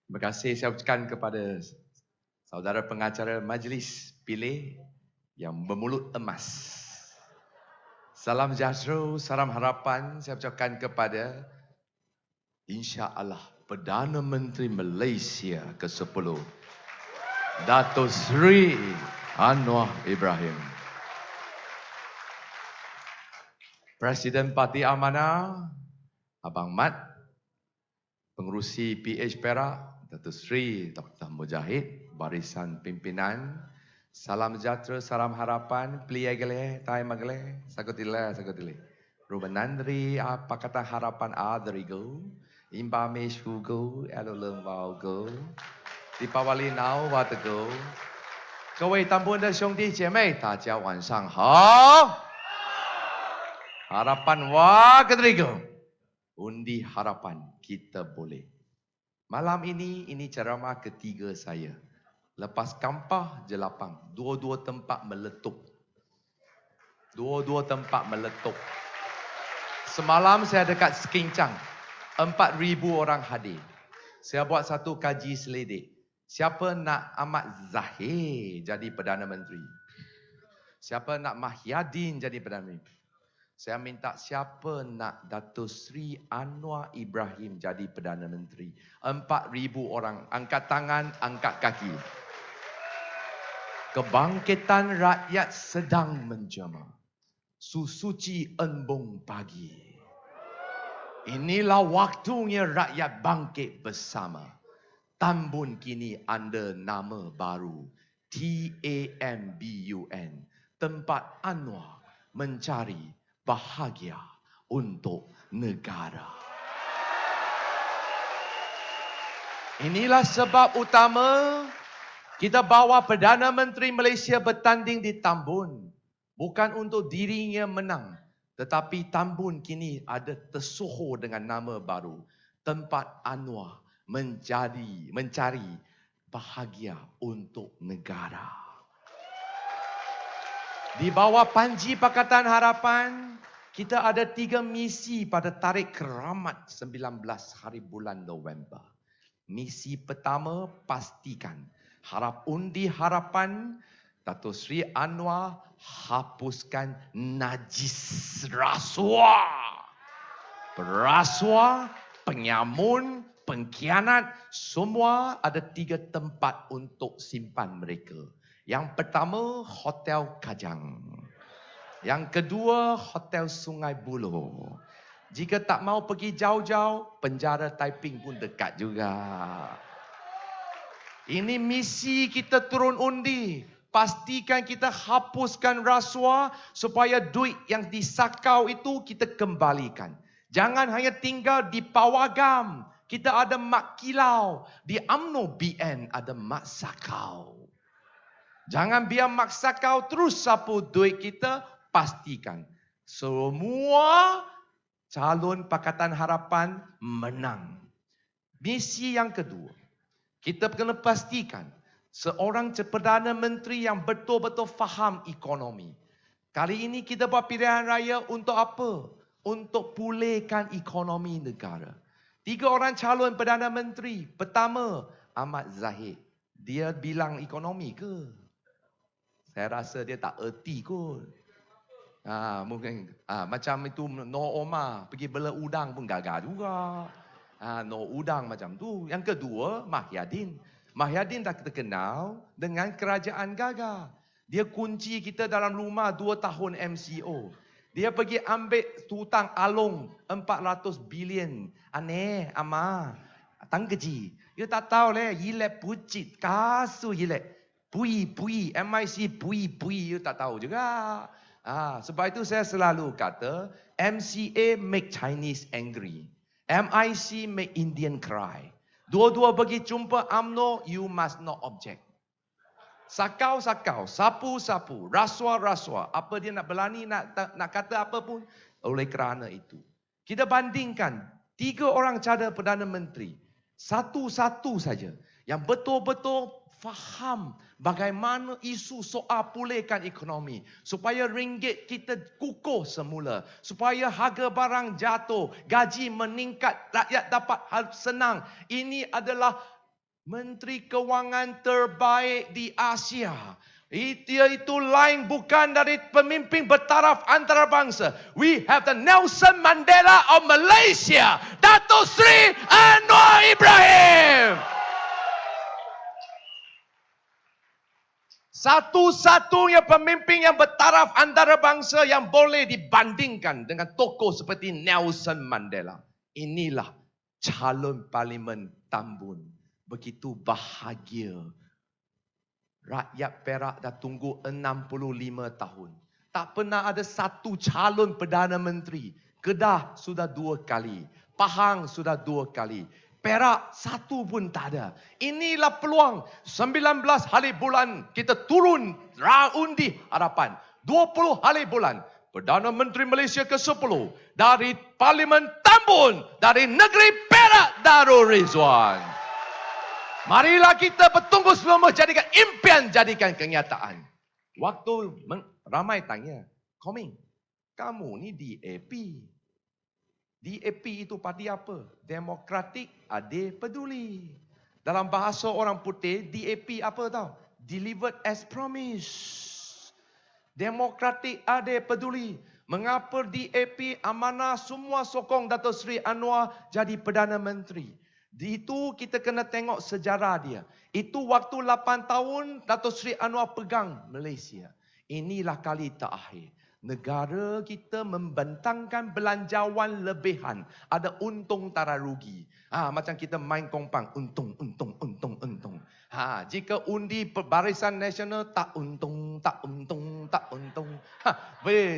Terima kasih saya ucapkan kepada saudara pengacara majlis pilih yang bermulut emas. Salam sejahtera, salam harapan saya ucapkan kepada insya-Allah Perdana Menteri Malaysia ke-10 Dato' Sri Anwar Ibrahim. Presiden Parti Amanah Abang Mat, pengerusi PH Perak Dato' Sri Dr. Mujahid, barisan pimpinan. Salam sejahtera, salam harapan. Pliagale, taimagale, sakutile. Rubenandri, apa kata harapan adrigo? Imbame shugo, eloleng waugo. Dipawali now, watago. 各位当部的兄弟姐妹，大家晚上好。Harapan Wadrigo. Undi harapan kita boleh. Malam ini ceramah ketiga saya. Lepas Kampah, Jelapang. Dua-dua tempat meletup. Semalam saya dekat Sekincang. 4,000 orang hadir. Saya buat satu kaji selidik. Siapa nak Ahmad Zahir jadi Perdana Menteri? Siapa nak Mahyadin jadi Perdana Menteri? Saya minta siapa nak Dato' Sri Anwar Ibrahim jadi Perdana Menteri. 4,000 orang. Angkat tangan, angkat kaki. Kebangkitan rakyat sedang menjama. Susuci embung pagi. Inilah waktunya rakyat bangkit bersama. Tambun kini anda nama baru. TAMBUN. Tempat Anwar mencari bahagia untuk negara. Inilah sebab utama kita bawa Perdana Menteri Malaysia bertanding di Tambun. Bukan untuk dirinya menang. Tetapi Tambun kini ada tersohor dengan nama baru. Tempat Anwar mencari bahagia untuk negara. Di bawah panji Pakatan Harapan, kita ada 3 misi pada tarikh keramat 19 hari bulan November. Misi pertama, pastikan undi harapan Dato' Sri Anwar hapuskan najis rasuah. Rasuah, penyamun, pengkhianat, semua ada 3 tempat untuk simpan mereka. Yang pertama, Hotel Kajang. Yang kedua, Hotel Sungai Buloh. Jika tak mau pergi jauh-jauh, penjara Taiping pun dekat juga. Ini misi kita turun undi. Pastikan kita hapuskan rasuah supaya duit yang disakau itu kita kembalikan. Jangan hanya tinggal di pawagam. Kita ada mak kilau. Di UMNO BN ada mak sakau. Jangan biar maksa kau terus sapu duit kita. Pastikan semua calon Pakatan Harapan menang. Misi yang kedua, kita kena pastikan seorang Perdana Menteri yang betul-betul faham ekonomi. Kali ini kita buat pilihan raya untuk apa? Untuk pulihkan ekonomi negara. 3 orang calon Perdana Menteri. Pertama, Ahmad Zahid. Dia bilang ekonomi ke? Saya rasa dia tak erti kot. Mungkin macam itu Nur Omar pergi bela udang pun gagal juga. Nur udang macam tu. Yang kedua, Mahyadin. Mahyadin dah terkenal dengan kerajaan gagah. Dia kunci kita dalam rumah 2 tahun MCO. Dia pergi ambil hutang alung 400 bilion. Aneh, ama. Tang keji. Dia tak tahu leh, yilek pucit, kasu yilek. Pui, MIC pui, you tak tahu juga. Sebab itu saya selalu kata, MCA make Chinese angry. MIC make Indian cry. Dua-dua pergi jumpa UMNO, you must not object. Sakau, sapu, rasuah. Apa dia nak berani, nak kata apa pun. Oleh kerana itu. Kita bandingkan 3 orang cadar Perdana Menteri. Satu-satu saja. Yang betul-betul faham bagaimana isu soal pulihkan ekonomi. Supaya ringgit kita kukuh semula. Supaya harga barang jatuh. Gaji meningkat. Rakyat dapat senang. Ini adalah Menteri Kewangan terbaik di Asia. Itu lain bukan dari pemimpin bertaraf antarabangsa. We have the Nelson Mandela of Malaysia, Datuk Seri Anwar Ibrahim. Satu-satunya pemimpin yang bertaraf antarabangsa yang boleh dibandingkan dengan tokoh seperti Nelson Mandela. Inilah calon Parlimen Tambun. Begitu bahagia. Rakyat Perak dah tunggu 65 tahun. Tak pernah ada satu calon Perdana Menteri. Kedah sudah 2 kali. Pahang sudah 2 kali. Perak satu pun tak ada. Inilah peluang. 19 hari bulan kita turun undi harapan. 20 hari bulan. Perdana Menteri Malaysia ke-10 dari Parlimen Tambun, dari negeri Perak Darul Rizwan. Marilah kita bertunggu selama jadikan impian, jadikan kenyataan. Waktu ramai tanya, Koming, kamu ni DAP. DAP itu parti apa? Democratic Adil Peduli. Dalam bahasa orang putih, DAP apa tahu? Delivered as promised. Demokratik Adil Peduli. Mengapa DAP amanah semua sokong Datuk Seri Anwar jadi Perdana Menteri? Itu kita kena tengok sejarah dia. Itu waktu 8 tahun Datuk Seri Anwar pegang Malaysia. Inilah kali terakhir. Negara kita membentangkan belanjawan lebihan. Ada untung tara rugi. Macam kita main kompang. Untung. Jika undi Barisan Nasional tak untung.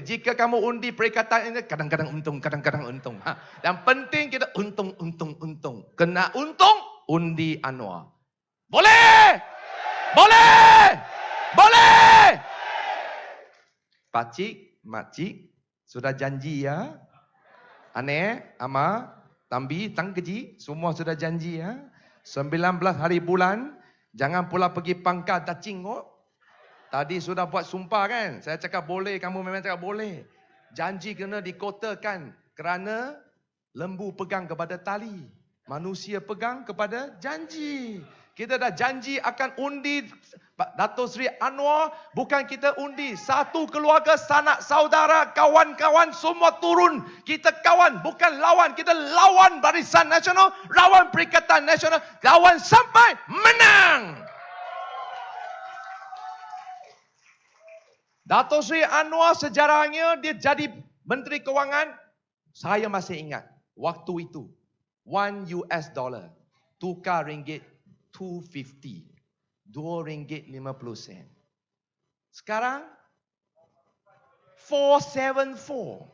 Jika kamu undi Perikatan ini kadang-kadang untung. Dan penting kita untung. Kena untung, undi Anwar. Boleh! Pakcik, makcik, sudah janji ya? Aneh, ama, tambi, tang keji, semua sudah janji ya? 19 hari bulan, jangan pula pergi pangkat dah cingok. Tadi sudah buat sumpah kan? Saya cakap boleh, kamu memang cakap boleh. Janji kena dikotakan kerana lembu pegang kepada tali. Manusia pegang kepada janji. Kita dah janji akan undi Datuk Seri Anwar. Bukan kita undi. Satu keluarga, sanak saudara, kawan-kawan semua turun. Kita kawan, bukan lawan. Kita lawan Barisan Nasional, lawan Perikatan Nasional. Lawan sampai menang. Datuk Seri Anwar sejarahnya dia jadi Menteri Kewangan. Saya masih ingat waktu itu $1 tukar ringgit 250. RM2.50. Sekarang 474.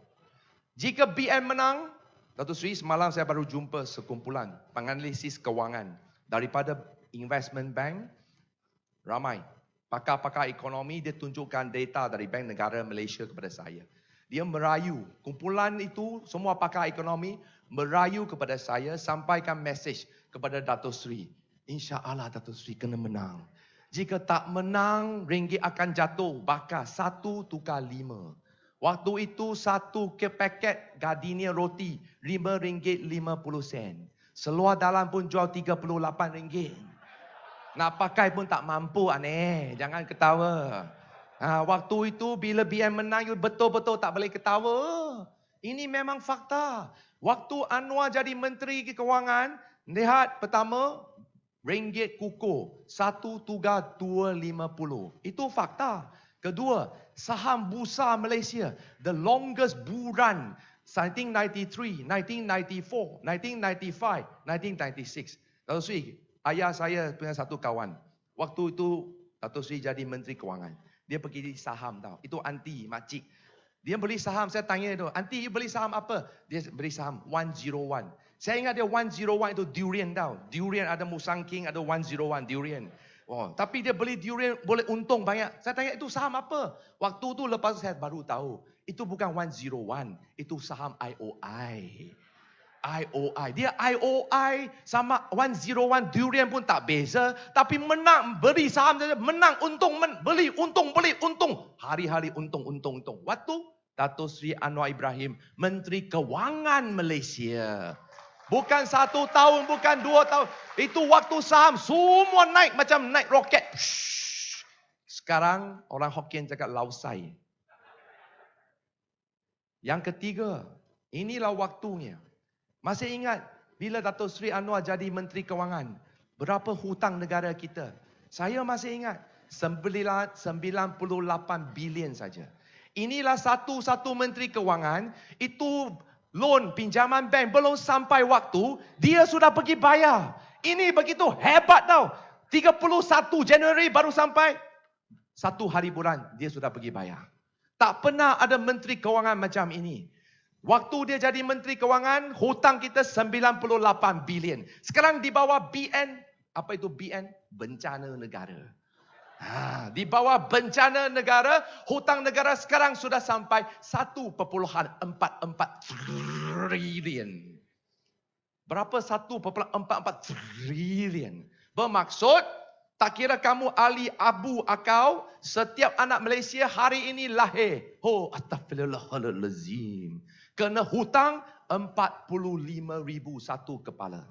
Jika BN menang, Datuk Seri semalam saya baru jumpa sekumpulan penganalisis kewangan daripada investment bank ramai. Pakar-pakar ekonomi dia tunjukkan data dari Bank Negara Malaysia kepada saya. Dia merayu, kumpulan itu semua pakar ekonomi merayu kepada saya sampaikan mesej kepada Datuk Seri. InsyaAllah Datuk Seri kena menang. Jika tak menang, ringgit akan jatuh. Bakar 1 tukar 5. Waktu itu 1 paket gardenia roti RM5.50. Seluar dalam pun jual RM38. Nak pakai pun tak mampu aneh. Jangan ketawa. Waktu itu bila BN menang, betul-betul tak boleh ketawa. Ini memang fakta. Waktu Anwar jadi Menteri Kewangan, lihat pertama, ringgit kukuh 1 tukar 2.50. Itu fakta. Kedua, saham bursa Malaysia, the longest bull run, 1993, 1994, 1995, 1996. Datuk Seri, ayah saya punya satu kawan. Waktu itu Datuk Seri jadi Menteri Kewangan. Dia pergi di saham tau. Itu aunty, makcik. Dia beli saham, saya tanya itu, aunty you beli saham apa? Dia beli saham 101. Saya ingat dia 101 itu durian tau. Durian ada Musang King, ada 101 durian. Tapi dia beli durian boleh untung banyak. Saya tanya itu saham apa? Waktu tu lepas saya baru tahu. Itu bukan 101. Itu saham IOI. IOI. Dia IOI sama 101 durian pun tak beza. Tapi menang, beli saham saja. Menang, untung, beli, untung. Hari-hari untung. Waktu Datuk Seri Anwar Ibrahim, Menteri Kewangan Malaysia. Bukan 1 tahun, bukan 2 tahun. Itu waktu saham semua naik macam naik roket. Sekarang orang Hokkien cakap lausai. Yang ketiga, inilah waktunya. Masih ingat bila Dato' Sri Anwar jadi Menteri Kewangan, berapa hutang negara kita? Saya masih ingat 98 bilion saja. Inilah satu-satu Menteri Kewangan, itu loan pinjaman bank belum sampai waktu, dia sudah pergi bayar. Ini begitu hebat tau. 31 Januari baru sampai, 1 hari bulan dia sudah pergi bayar. Tak pernah ada Menteri Kewangan macam ini. Waktu dia jadi Menteri Kewangan, hutang kita 98 bilion. Sekarang di bawah BN, apa itu BN? Bencana negara. Di bawah bencana negara, hutang negara sekarang sudah sampai 1.44 trilion. Berapa 1.44 trilion? Bermaksud, tak kira kamu ahli abu akau, setiap anak Malaysia hari ini lahir. Oh, astaghfirullahalazim. Kena hutang 45,000 satu kepala.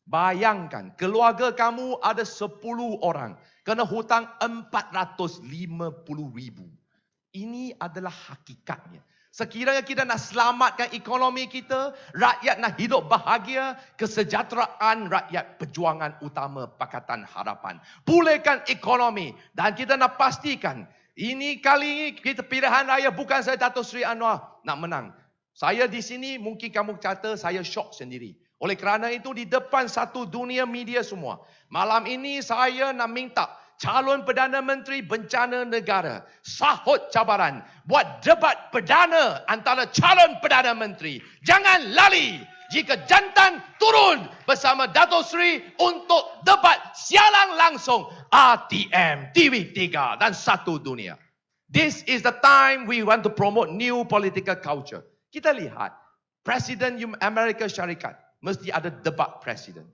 Bayangkan, keluarga kamu ada 10 orang. Kena hutang 450,000. Ini adalah hakikatnya. Sekiranya kita nak selamatkan ekonomi kita, rakyat nak hidup bahagia, kesejahteraan rakyat perjuangan utama Pakatan Harapan. Pulihkan ekonomi dan kita nak pastikan ini kali ini kita pilihan raya bukan saya Dato' Sri Anwar nak menang. Saya di sini mungkin kamu kata saya syok sendiri. Oleh kerana itu di depan satu dunia media semua, malam ini saya nak minta calon Perdana Menteri Bencana Negara sahut cabaran, buat debat perdana antara calon Perdana Menteri. Jangan lali jika jantan turun bersama Dato' Sri untuk debat siaran langsung RTM, TV3 dan satu dunia. This is the time we want to promote new political culture. Kita lihat Presiden Amerika Syarikat mesti ada debat presiden.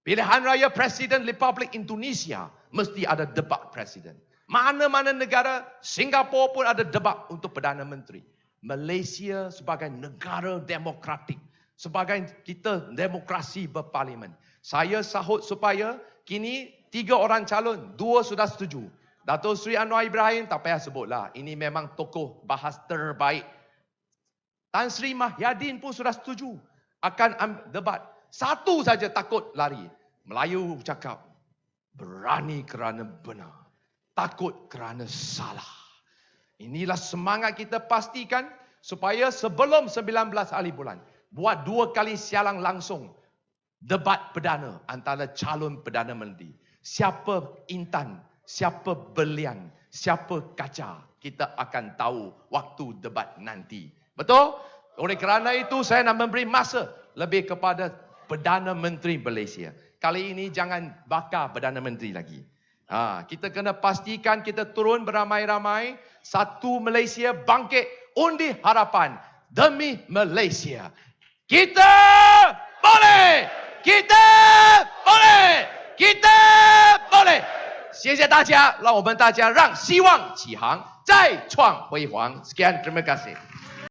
Pilihan raya Presiden Republik Indonesia mesti ada debat presiden. Mana-mana negara, Singapura pun ada debat untuk Perdana Menteri. Malaysia sebagai negara demokratik, sebagai kita demokrasi berparlimen. Saya sahut supaya kini 3 orang calon, 2 sudah setuju. Dato' Sri Anwar Ibrahim tak payah sebutlah, ini memang tokoh bahas terbaik. Tan Sri Mahyadin pun sudah setuju akan debat. Satu saja takut lari. Melayu cakap, berani kerana benar, takut kerana salah. Inilah semangat kita pastikan supaya sebelum 19 hari bulan, buat 2 kali siaran langsung debat perdana antara calon Perdana Menteri. Siapa intan, siapa belian, siapa kaca, kita akan tahu waktu debat nanti. Betul? Oleh kerana itu saya nak memberi masa lebih kepada Perdana Menteri Malaysia. Kali ini jangan bakar Perdana Menteri lagi. Kita kena pastikan kita turun beramai-ramai. Satu Malaysia bangkit, undi harapan demi Malaysia. Kita boleh! Kita boleh! Kita boleh! 谢谢大家，让我们大家让希望起航，再创辉煌。Sekian, terima kasih.